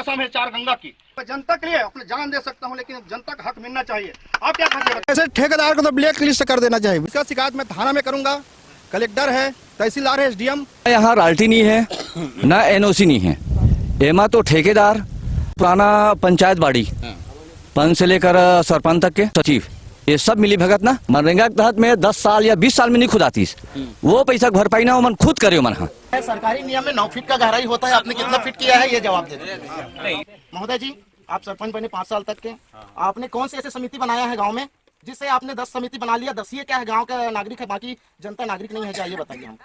कसम है चार गंगा की, जनता के लिए अपने जान दे सकता हूँ, लेकिन जनता का हक मिलना चाहिए। आप क्या कहते? ऐसे ठेकेदार को तो ब्लैक लिस्ट कर देना चाहिए। इसका शिकायत मैं थाना में करूंगा। कलेक्टर है, तहसीलदार है, एसडीएम। यहाँ राल्टी नहीं है, ना एनओसी नहीं है। एमा तो ठेकेदार, पुराना पंचायत बाड़ी, पंच से लेकर सरपंच तक के सचिव, ये सब मिली भगत ना मनरेगा के तहत में 10 साल या 20 साल में नहीं खुद आती। वो पैसा भरपाई ना मन खुद करे मन। हाँ, सरकारी नियम में 9 फीट का गहराई होता है, आपने कितना फीट किया है ये जवाब दे दीजिए। महोदय जी, आप सरपंच बने 5 साल तक के, आपने कौन सी ऐसी समिति बनाया है गांव में जिससे आपने 10 समिति बना लिया? 10 ये क्या है, गांव का नागरिक है, बाकी जनता नागरिक नहीं है क्या? ये बताइए हमको।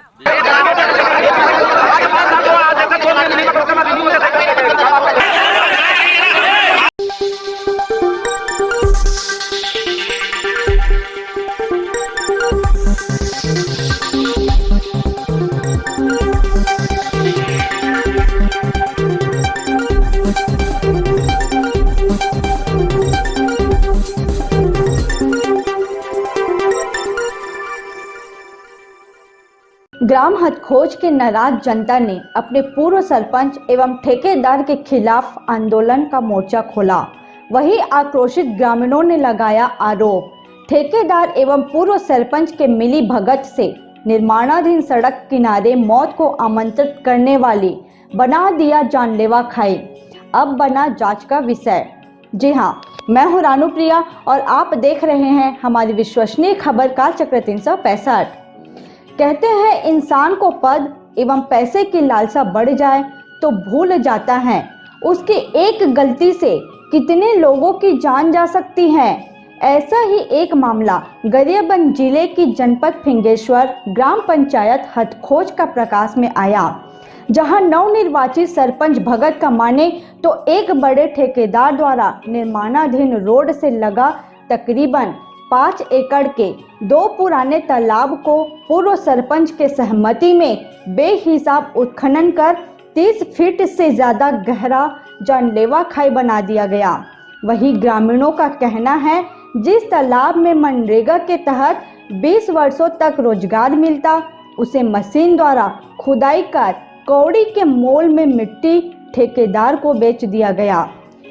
ग्राम हथखोज के नाराज जनता ने अपने पूर्व सरपंच एवं ठेकेदार के खिलाफ आंदोलन का मोर्चा खोला। वहीं आक्रोशित ग्रामीणों ने लगाया आरोप, ठेकेदार एवं पूर्व सरपंच के मिली भगत से निर्माणाधीन सड़क किनारे मौत को आमंत्रित करने वाली बना दिया जानलेवा खाई। अब बना जांच का विषय। जी हाँ, मैं हूँ रानू प्रिया और आप देख रहे हैं हमारी विश्वसनीय खबर कालचक्र 365। कहते हैं इंसान को पद एवं पैसे की लालसा बढ़ जाए तो भूल जाता है उसकी एक गलती से कितने लोगों की जान जा सकती है। ऐसा ही एक मामला गरियाबंद जिले की जनपद फिंगेश्वर ग्राम पंचायत हथखोज का प्रकाश में आया, जहां नवनिर्वाचित सरपंच भगत का माने तो एक बड़े ठेकेदार द्वारा निर्माणाधीन रोड से लगा तकरीबन 5 एकड़ के 2 पुराने तालाब को पूर्व सरपंच के सहमति में बेहिसाब उत्खनन कर 30 फीट से ज्यादा गहरा जानलेवा खाई बना दिया गया। वही ग्रामीणों का कहना है जिस तालाब में मनरेगा के तहत 20 वर्षों तक रोजगार मिलता, उसे मशीन द्वारा खुदाई कर कौड़ी के मोल में मिट्टी ठेकेदार को बेच दिया गया।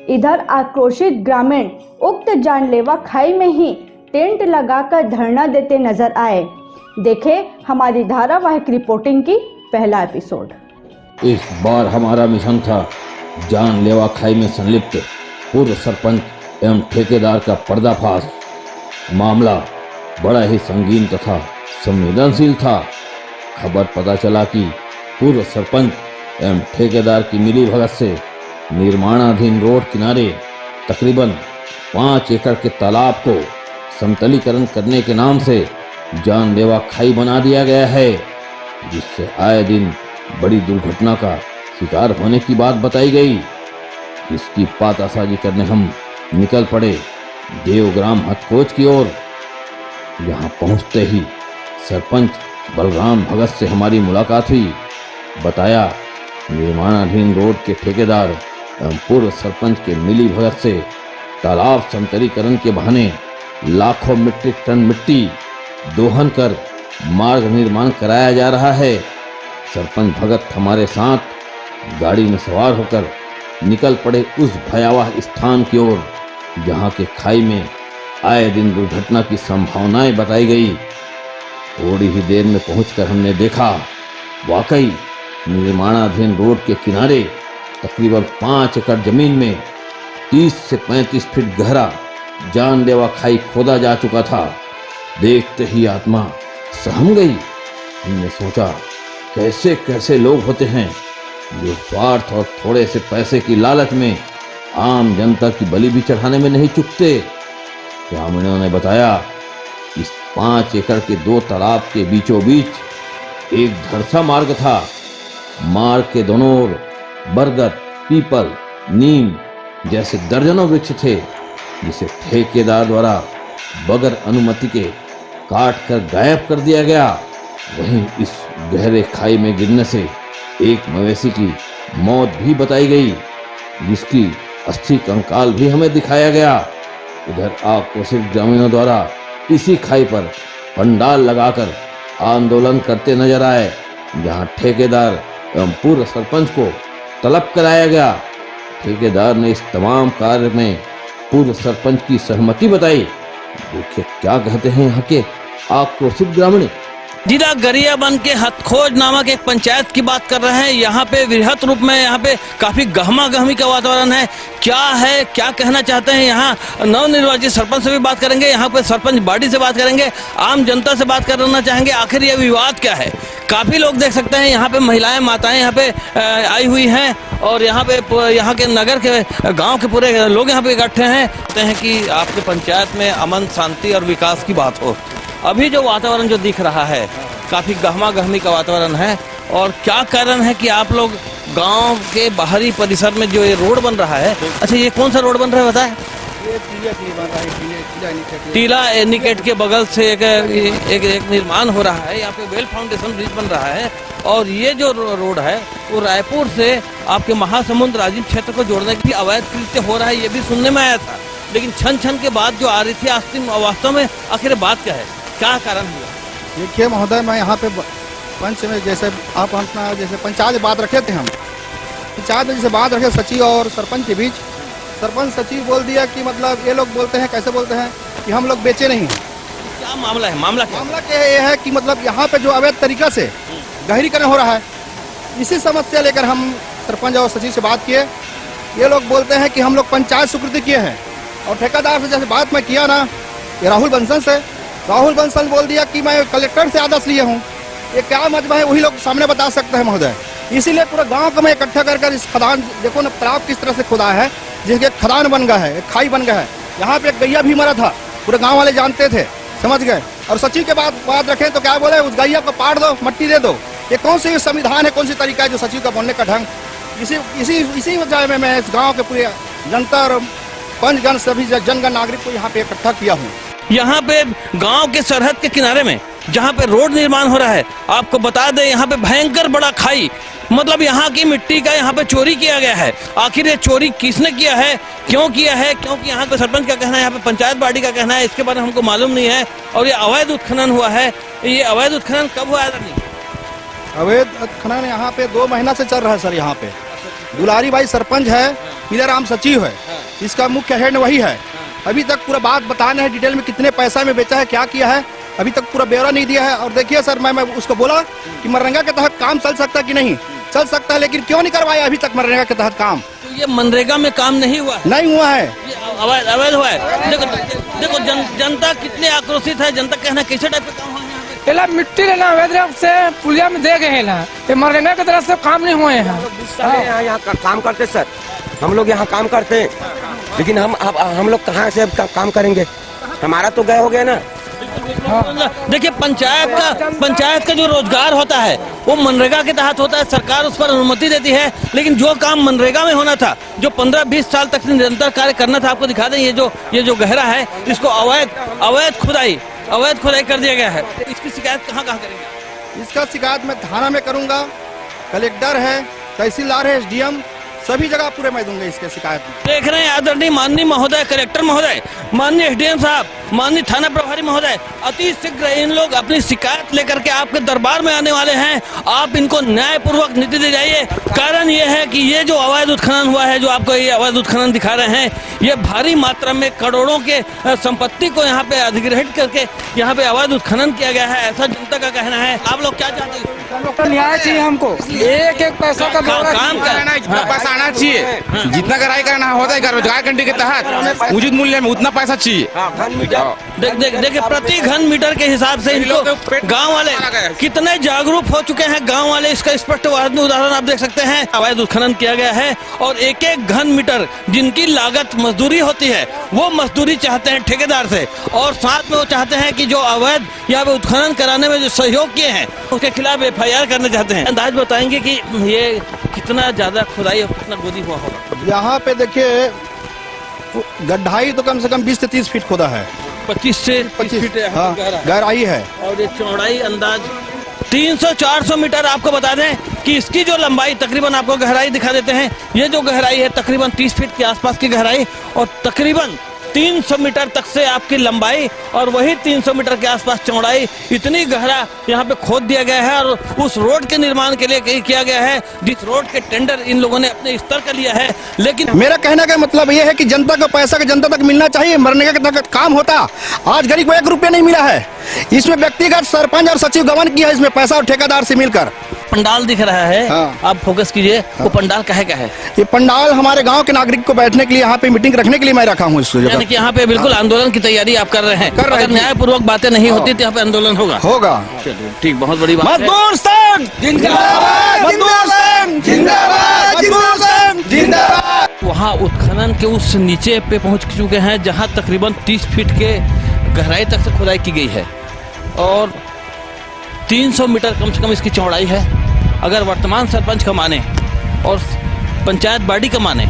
इधर आक्रोशित ग्रामीण उक्त जानलेवा खाई में ही टेंट लगाकर धरना देते नजर आए। देखें हमारी धारावाहिक रिपोर्टिंग की पहला एपिसोड। इस बार हमारा मिशन था जानलेवा खाई में संलिप्त पूर्व सरपंच एवं ठेकेदार का पर्दाफाश। मामला बड़ा ही संगीन तथा संवेदनशील था। खबर पता चला कि पूर्व सरपंच एवं ठेकेदार की मिलीभगत से निर्माणाधीन रोड किनारे तकरीबन 5 एकड़ के तालाब को समतलीकरण करने के नाम से जानलेवा खाई बना दिया गया है, जिससे आए दिन बड़ी दुर्घटना का शिकार होने की बात बताई गई। इसकी पातासाजी करने हम निकल पड़े देवग्राम हथखोज की ओर। यहाँ पहुँचते ही सरपंच बलराम भगत से हमारी मुलाकात हुई। बताया निर्माणाधीन रोड के ठेकेदार एवं पूर्व सरपंच के मिली भगत से तालाब समतलीकरण के बहाने लाखों मीट्रिक टन मिट्टी दोहन कर मार्ग निर्माण कराया जा रहा है। सरपंच भगत हमारे साथ गाड़ी में सवार होकर निकल पड़े उस भयावह स्थान की ओर जहां के खाई में आए दिन दुर्घटना की संभावनाएं बताई गई। थोड़ी ही देर में पहुंचकर हमने देखा वाकई निर्माणाधीन रोड के किनारे तकरीबन 5 एकड़ जमीन में 30 से 35 फीट गहरा जानलेवा खाई खोदा जा चुका था। देखते ही आत्मा सहम गई। हमने सोचा कैसे कैसे लोग होते हैं जो स्वार्थ और थोड़े से पैसे की लालच में आम जनता की बलि भी चढ़ाने में नहीं चूकते। ग्रामीणों ने बताया इस 5 एकड़ के 2 तालाब के बीचों बीच एक धरसा मार्ग था। मार्ग के दोनों ओर बरगद, पीपल, नीम जैसे दर्जनों वृक्ष थे, जिसे ठेकेदार द्वारा बगैर अनुमति के काट कर गायब कर दिया गया। वहीं इस गहरे खाई में गिरने से एक मवेशी की मौत भी बताई गई, जिसकी अस्थि कंकाल भी हमें दिखाया गया। इधर आक्रोशित ग्रामीणों द्वारा इसी खाई पर पंडाल लगाकर आंदोलन करते नजर आए, जहां ठेकेदार एवं पूर्व सरपंच को तलब कराया गया। ठेकेदार ने इस तमाम कार्य में पूर्व सरपंच की सहमति बताई। देखिए क्या कहते हैं यहाँ के आक्रोशित ग्रामीण। जिला गरियाबंद के हथखोज नामक एक पंचायत की बात कर रहे हैं। यहाँ पे वृहत रूप में यहाँ पे काफी गहमा गहमी का वातावरण है। क्या कहना चाहते हैं यहाँ नवनिर्वाचित सरपंच से भी बात करेंगे, यहाँ पे सरपंच बॉडी से बात करेंगे, आम जनता से बात करना चाहेंगे आखिर ये विवाद क्या है। काफी लोग देख सकते हैं यहाँ पे महिलाएं माताएं यहाँ पे आई हुई हैं और यहाँ के नगर के गांव के पूरे लोग यहाँ पे इकट्ठे हैं। कहते हैं कि आपके पंचायत में अमन शांति और विकास की बात हो। अभी जो वातावरण जो दिख रहा है काफी गहमा गहमी का वातावरण है। और क्या कारण है कि आप लोग गांव के बाहरी परिसर में जो ये रोड बन रहा है, अच्छा ये कौन सा रोड बन रहा है बताएं? टीला एनिकेट के बगल से एक निर्माण हो रहा है। यहाँ पे वेल फाउंडेशन ब्रिज बन रहा है और ये जो रोड है वो रायपुर से आपके महासमुंद राजीव क्षेत्र को जोड़ने की अवैध कृत्य हो रहा है, ये भी सुनने में आया था। लेकिन क्षण के बाद जो आ रही थी वास्तव में आखिर बात क्या है, क्या कारण हुआ? देखिए महोदय, मैं यहाँ पे पंच में जैसे आप अपना जैसे पंचायत बात रखे थे, हम पंचायत में जैसे बात रखे सचिव और सरपंच के बीच, सरपंच सचिव बोल दिया कि मतलब ये लोग बोलते हैं, कैसे बोलते हैं कि हम लोग बेचे नहीं हैं। क्या मामला है? मामला क्या ये है कि मतलब यहाँ पे जो अवैध तरीका से गहरीकरण हो रहा है, इसी समस्या लेकर हम सरपंच और सचिव से बात किए। ये लोग बोलते हैं कि हम लोग पंचायत स्वीकृति किए हैं और ठेकेदार से जैसे बात मैं किया ना ये राहुल बंसल से, राहुल बंसल बोल दिया कि मैं कलेक्टर से आदेश लिए हूँ। ये क्या मजबा है वही लोग सामने बता सकते हैं महोदय। इसीलिए पूरा गांव को मैं इकट्ठा कर इस खदान, देखो ना तालाब किस तरह से खुदा है, जिसके खदान बन गया है, एक खाई बन गया है। यहाँ पे एक गैया भी मरा था, पूरे गांव वाले जानते थे, समझ गए। और सचिव के बात रखें तो क्या बोले, उस गैया को पाड़ दो, मट्टी दे दो। ये कौन सी संविधान है, कौन सी तरीका है जो सचिव का बोलने का ढंग। इसी वजह में मैं इस गाँव के पूरे जनता और पंचगण सभी जनगण नागरिक को यहाँ पे इकट्ठा किया हूँ। यहाँ पे गांव के सरहद के किनारे में जहाँ पे रोड निर्माण हो रहा है, आपको बता दें यहाँ पे भयंकर बड़ा खाई, मतलब यहाँ की मिट्टी का यहाँ पे चोरी किया गया है। आखिर ये चोरी किसने किया है, क्यों किया है, क्योंकि यहाँ पे सरपंच का कहना है, यहाँ पे पंचायत बॉडी का कहना है, इसके बारे में हमको मालूम नहीं है। और ये अवैध उत्खनन हुआ है। ये अवैध उत्खनन कब हुआ है? अवैध उत्खनन यहाँ पे 2 महीना से चल रहा है सर। यहाँ पे दुलारी भाई सरपंच है, पीलाराम सचिव है, इसका मुख्य हेड वही है। अभी तक पूरा बात बताना है डिटेल में, कितने पैसा में बेचा है, क्या किया है, अभी तक पूरा ब्यौरा नहीं दिया है। और देखिए सर, मैं उसको बोला कि मनरेगा के तहत काम चल सकता है कि नहीं चल सकता है, लेकिन क्यों नहीं करवाया अभी तक मनरेगा के तहत काम। तो ये मनरेगा में काम नहीं हुआ है? नहीं हुआ है, अवैध हुआ है। देखो जनता कितनी आक्रोशित है। जनता कहना कैसे टाइप का काम हुआ है? एला मिट्टी लेना अवैध रूप से पुलिया में दे गए ना, ये मनरेगा की तरफ से काम नहीं हुए हैं। यहाँ काम करते सर, हम लोग यहाँ काम करते हैं, लेकिन हम लोग कहाँ से काम करेंगे, हमारा तो गए हो गया ना। देखिए पंचायत का जो रोजगार होता है वो मनरेगा के तहत होता है, सरकार उस पर अनुमति देती है। लेकिन जो काम मनरेगा में होना था, जो 15-20 साल तक निरंतर कार्य करना था, आपको दिखा दें ये जो गहरा है, इसको अवैध खुदाई कर दिया गया है। इसकी शिकायत कहाँ करेंगे? इसका शिकायत मैं थाना में करूंगा, कलेक्टर है, तहसीलदार है, SDM, सभी जगह पूरे मैं दूंगा इसके शिकायत में। देख रहे हैं आदरणीय माननीय महोदय, कलेक्टर महोदय, माननीय SDM साहब, माननीय थाना प्रभारी महोदय, अति शीघ्र इन लोग अपनी शिकायत लेकर के आपके दरबार में आने वाले हैं। आप इनको न्यायपूर्वक नीति दे जाइए। कारण ये है कि ये जो अवैध उत्खनन हुआ है, जो आपको ये अवैध उत्खनन दिखा रहे हैं, ये भारी मात्रा में करोड़ों के संपत्ति को यहाँ पे अधिग्रहित करके यहाँ पे अवैध उत्खनन किया गया है, ऐसा जनता का कहना है। आप लोग क्या चाहते हैं? न्याय चाहिए हमको, एक पैसा का काम पैसा आना चाहिए, जितना गहराई करना होता है रोजगार कंट्री के तहत उचित मूल्य में उतना पैसा चाहिए। देखिए प्रति घन मीटर के हिसाब से इनको गांव वाले कितने जागरूक हो चुके हैं। गांव वाले इसका स्पष्ट उदाहरण आप देख सकते हैं। अवैध उत्खनन किया गया है और एक घन मीटर जिनकी लागत मजदूरी होती है, वो मजदूरी चाहते हैं ठेकेदार से, और साथ में वो चाहते हैं कि जो अवैध यहाँ पे उत्खनन कराने में जो सहयोग किए हैं उसके खिलाफ FIR करना चाहते हैं। अंदाज बताएंगे कि ये कितना ज्यादा खुदाई और कितना गोदी हुआ होगा? यहाँ पे देखिए गड्ढाई तो कम से कम 20 से 30 फीट खोदा है, 25 से 30 फीट गहराई है, और ये चौड़ाई अंदाज 300-400 मीटर। आपको बता दें कि इसकी जो लंबाई, तकरीबन आपको गहराई दिखा देते हैं, ये जो गहराई है तकरीबन 30 फीट के आसपास की गहराई, और तकरीबन 300 मीटर तक से आपकी लंबाई और वही 300 मीटर के आसपास चौड़ाई, इतनी गहरा यहाँ पे खोद दिया गया है। और उस रोड के निर्माण के लिए किया गया है जिस रोड के टेंडर इन लोगों ने अपने स्तर का लिया है। लेकिन मेरा कहने का मतलब ये है कि जनता को पैसा का जनता तक मिलना चाहिए, मरने का काम होता। आज गरीब को 1 रुपया नहीं मिला है। इसमें व्यक्तिगत सरपंच और सचिव गबन किया है इसमें पैसा और ठेकेदार से मिलकर। पंडाल दिख रहा है, हाँ। आप फोकस कीजिए, वो पंडाल काहे का है? ये पंडाल हमारे गांव के नागरिक को बैठने के लिए, यहाँ पे मीटिंग रखने के लिए मैं रखा हूँ इस जगह। यानी कि यहाँ पे बिल्कुल आंदोलन की तैयारी आप कर रहे हैं। कर रहे हैं। अगर न्यायपूर्वक बातें नहीं होती तो यहाँ पे आंदोलन होगा। चलिए ठीक, बहुत बड़ी बात है। मजदूर संघ जिंदाबाद, मजदूर संघ जिंदाबाद, मजदूर संघ जिंदाबाद। वहाँ उत्खनन के उस नीचे पे पहुँच चुके हैं जहाँ तकरीबन 30 फीट के गहराई तक से खुदाई की गई है और 300 मीटर कम से कम इसकी चौड़ाई है। अगर वर्तमान सरपंच का माने और पंचायत बॉडी का माने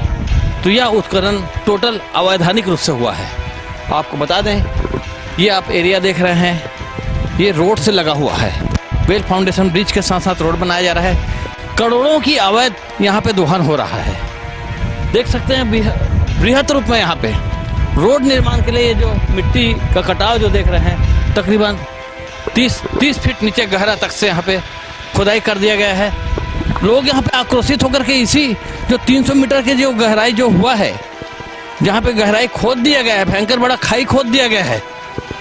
तो यह उत्खनन टोटल अवैधानिक रूप से हुआ है। आपको बता दें, ये आप एरिया देख रहे हैं, ये रोड से लगा हुआ है। वेल फाउंडेशन ब्रिज के साथ साथ रोड बनाया जा रहा है। करोड़ों की अवैध यहाँ पे दोहन हो रहा है। देख सकते हैं बृहत रूप में यहाँ पे रोड निर्माण के लिए ये जो मिट्टी का कटाव जो देख रहे हैं, तकरीबन 30 फीट नीचे गहरा तक से यहाँ पे खुदाई कर दिया गया है। लोग यहाँ पे आक्रोशित होकर के इसी जो 300 मीटर के जो गहराई जो हुआ है, जहाँ पे गहराई खोद दिया गया है, भयंकर बड़ा खाई खोद दिया गया है,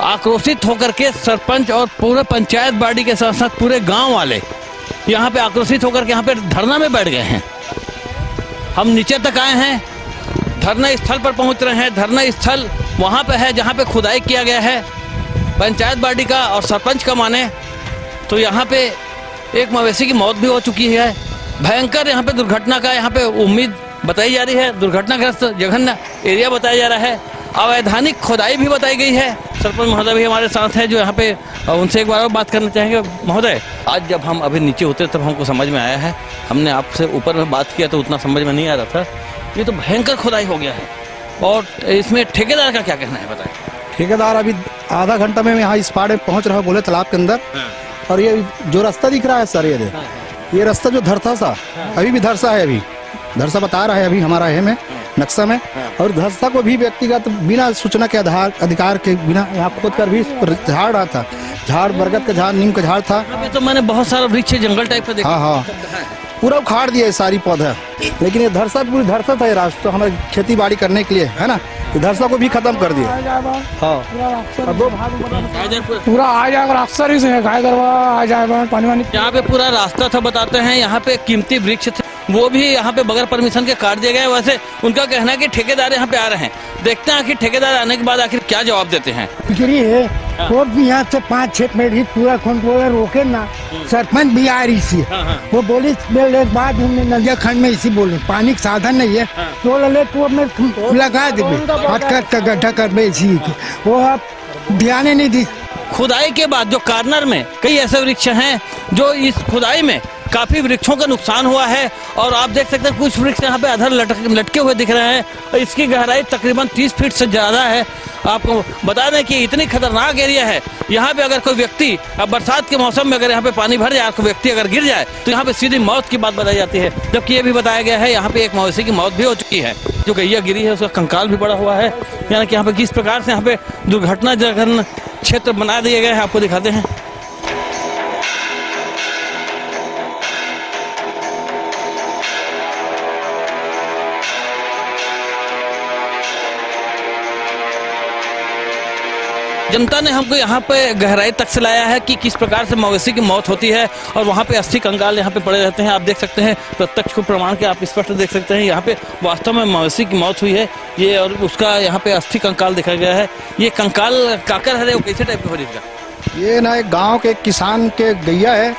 आक्रोशित होकर के सरपंच और पूरे पंचायत बॉडी के साथ साथ पूरे गांव वाले यहाँ पे आक्रोशित होकर के यहाँ पे धरना में बैठ गए हैं। हम नीचे तक आए हैं, धरना स्थल पर पहुंच रहे हैं। धरना स्थल वहाँ पे है जहाँ पे खुदाई किया गया है। पंचायत बॉडी का और सरपंच का माने तो यहाँ पे एक मवेशी की मौत भी हो चुकी है। भयंकर यहाँ पे दुर्घटना का यहाँ पे उम्मीद बताई जा रही है। दुर्घटनाग्रस्त जघन्य एरिया बताया जा रहा है। अवैधानिक खुदाई भी बताई गई है। सरपंच महोदय भी हमारे साथ हैं जो यहाँ पे, उनसे एक बार और बात करना चाहेंगे। महोदय, आज जब हम अभी नीचे उतरे तब हमको समझ में आया है, हमने आपसे ऊपर में बात किया तो उतना समझ में नहीं आ रहा था। ये तो भयंकर खुदाई हो गया है और इसमें ठेकेदार का क्या कहना है, बताएं। ठेकेदार अभी आधा घंटा में यहाँ इस पार में पहुँच रहा है, बोले तालाब के अंदर। और ये जो रास्ता दिख रहा है सर, ये रास्ता जो धरसा सा अभी भी धरसा है, अभी धरसा बता रहा है अभी हमारा है में नक्शा में। और धरसा को भी व्यक्तिगत बिना सूचना के अधिकार के बिना यहाँ खोद कर भी झाड़ रहा था। झाड़ बरगद का झाड़, नीम का झाड़ था। तो मैंने बहुत सारा वृक्ष जंगल टाइप का देखा। हाँ, पूरा उखाड़ दिया है सारी पौधा। लेकिन ये धरसा पूरी धरसा था, ये रास्ता हमारे खेती बाड़ी करने के लिए है ना, ये धरसा को भी खत्म कर दिया। हाँ, दो भाग पूरा आ जाएगा रास्ता ही से गाय गरवा आ जाएगा पानी वानी। यहाँ पे पूरा रास्ता था बताते हैं। यहाँ पे कीमती वृक्ष थे, वो भी यहाँ पे बगैर परमिशन के काट दिए गए। वैसे उनका कहना है कि ठेकेदार यहाँ पे आ रहे हैं। देखते हैं आखिर ठेकेदार आने के बाद आखिर क्या जवाब देते हैं। वो भी यहाँ से 5-6 मिनट ही पूरा कंट्रोलर रोके ना। सरपंच भी आ रही थी, वो बोली बाद नदिया खंड में इसी बोले पानी का साधन नहीं है तो ले तो मैं लगा दे गड्ढा कर इसी वो आप ध्यान नहीं दी। खुदाई के बाद जो कार्नर में कई ऐसे वृक्ष हैं जो इस खुदाई में काफी वृक्षों का नुकसान हुआ है। और आप देख सकते हैं कुछ वृक्ष यहाँ पे अधर लटके हुए दिख रहे हैं और इसकी गहराई तकरीबन 30 फीट से ज्यादा है। आपको बता दें कि इतनी खतरनाक एरिया है। यहाँ पे अगर कोई व्यक्ति अब बरसात के मौसम में अगर यहाँ पे पानी भर जाए, कोई व्यक्ति अगर गिर जाए तो यहाँ पे सीधी मौत की बात बताई जाती है। जबकि ये भी बताया गया है यहाँ पे एक मवेशी की मौत भी हो चुकी है। जो गैया गिरी है उसका कंकाल भी पड़ा हुआ है। यानी कि यहाँ पे किस प्रकार से यहाँ पे दुर्घटना जघन्य क्षेत्र बना दिए गए हैं, आपको दिखाते हैं। जनता ने हमको यहाँ पे गहराई तक से लाया है कि किस प्रकार से मवेशी की मौत होती है और वहाँ पे अस्थि कंकाल यहाँ पे पड़े रहते हैं। आप देख सकते हैं, प्रत्यक्ष को प्रमाण के आप स्पष्ट देख सकते हैं। यहाँ पे वास्तव में मवेशी की मौत हुई है ये, और उसका यहाँ पे अस्थि कंकाल दिखाया गया है। ये कंकाल काकर है, वो कैसे टाइप का हो जाएगा? ये ना एक गाँव के किसान के गैया है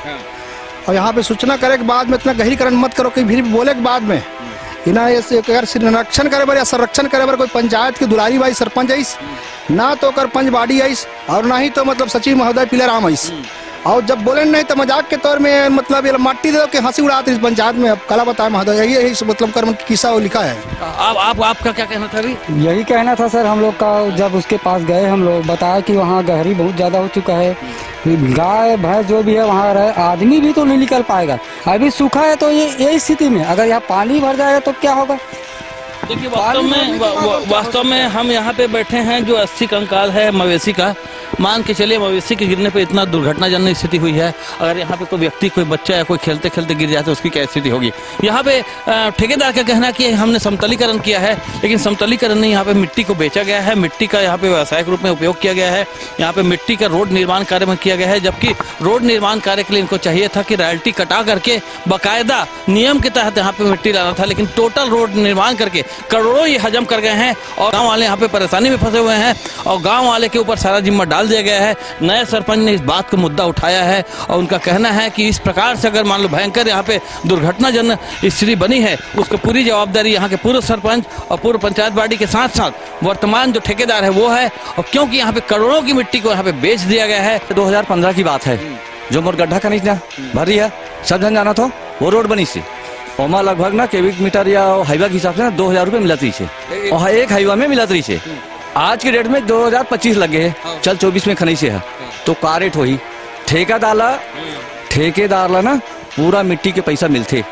और यहाँ पे सूचना करे के बाद में इतना गहरीकरण मत करो कि फिर बोले के बाद में ना ये संरक्षण करे बर या संरक्षण करे बर कोई पंचायत की दुलारी भाई सरपंच आईस ना तो कर पंच बाड़ी आईस और ना ही तो मतलब सचिव महोदय पीले राम आईस। और जब बोले नहीं तो मजाक के तौर में मतलब ये माटी दे दो कि हंसी उड़ाते इस पंचायत में। अब कला बताए महोदय, यही मतलब कर्म की किस्सा वो लिखा है। आपका क्या कहना था अभी? यही कहना था सर हम लोग का। जब उसके पास गए हम लोग, बताया कि वहाँ गहरी बहुत ज्यादा हो चुका है, गाय भैंस जो भी है वहाँ रहे, आदमी भी तो नहीं निकल पाएगा। अभी सूखा है तो ये यही स्थिति में अगर यहाँ पानी भर जाएगा तो क्या होगा? देखिए वास्तव में हम यहाँ पे बैठे हैं जो 80 कंकाल है मवेशी का। मान के चलिए मवेशी के गिरने पे इतना दुर्घटनाजनक स्थिति हुई है, अगर यहाँ पे कोई व्यक्ति कोई बच्चा या कोई खेलते खेलते गिर जाए तो उसकी क्या स्थिति होगी। यहाँ पे ठेकेदार का कहना है कि हमने समतलीकरण किया है, लेकिन समतलीकरण नहीं, यहाँ पे मिट्टी को बेचा गया है, मिट्टी का यहाँ पे व्यावसायिक रूप में उपयोग किया गया है। यहाँ पे मिट्टी का रोड निर्माण कार्य में किया गया है, जबकि रोड निर्माण कार्य के लिए इनको चाहिए था कि रॉयल्टी कटा करके बाकायदा नियम के तहत यहाँ पे मिट्टी लाना था, लेकिन टोटल रोड निर्माण करके करोड़ों ये हजम कर गए हैं और गांव वाले यहाँ पे परेशानी में फंसे हुए हैं और गांव वाले के ऊपर सारा जिम्मा डाल दिया गया है। नए सरपंच ने इस बात को मुद्दा उठाया है और उनका कहना है कि इस प्रकार से अगर मान लो भयंकर यहाँ पे दुर्घटनाजनक स्थिति बनी है, उसकी पूरी जवाबदारी यहाँ के पूर्व सरपंच और पूर्व पंचायत बॉडी के साथ साथ वर्तमान जो ठेकेदार है वो है, और क्योंकि यहाँ पे करोड़ों की मिट्टी को यहाँ पे बेच दिया गया है। 2015 की बात है, जो मोर गड्ढा का नहीं भर रही है, सब जन जाना था, वो रोड बनी से ओमा लगभग ना केबिक मीटर या हाईवा के हिसाब से ना 2000 रुपये मिलत रही है और एक हाईवा में मिलत रही है। आज के डेट में 2025 लगे है, चल 24 में खनी से है तो का रेट हो ही ठेकेदार ला ना पूरा मिट्टी के पैसा मिलते।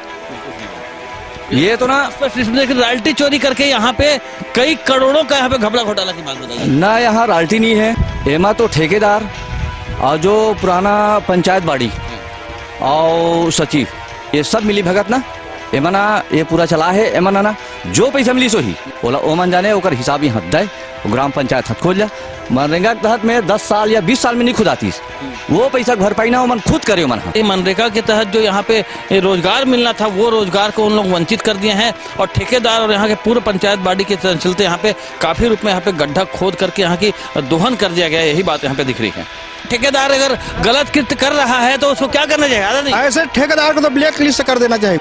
ये तो ना रॉयल्टी चोरी करके यहाँ पे कई करोड़ों का यहाँ पे घपला घोटाला की बात बताई ना, यहाँ रॉयल्टी नहीं है, एमा तो ठेकेदार और जो पुराना पंचायत बॉडी और सचिव ये सब मिली भगत ना एमना ये पूरा चला है। एमना ना जो पैसा मिली सो ही बोला ओमन जाने ओकर हिसाब ही हद दे, ग्राम पंचायत हद खोल जा। मनरेगा के तहत में 10 साल या 20 साल में नहीं खुद आती, वो पैसा भरपाई ना मन खुद करे। मनरेगा के तहत जो यहाँ पे रोजगार मिलना था वो रोजगार को उन लोग वंचित कर दिए हैं और ठेकेदार और यहाँ के पूर्व पंचायत बॉडी के चलते यहाँ पे काफी रूप में यहाँ पे गड्ढा खोद करके यहाँ की दोहन कर दिया गया, यही बात यहाँ पे दिख रही है। ठेकेदार अगर गलत कृत्य कर रहा है तो उसको क्या करना चाहिए? ऐसे ठेकेदार को तो ब्लैक लिस्ट कर देना चाहिए।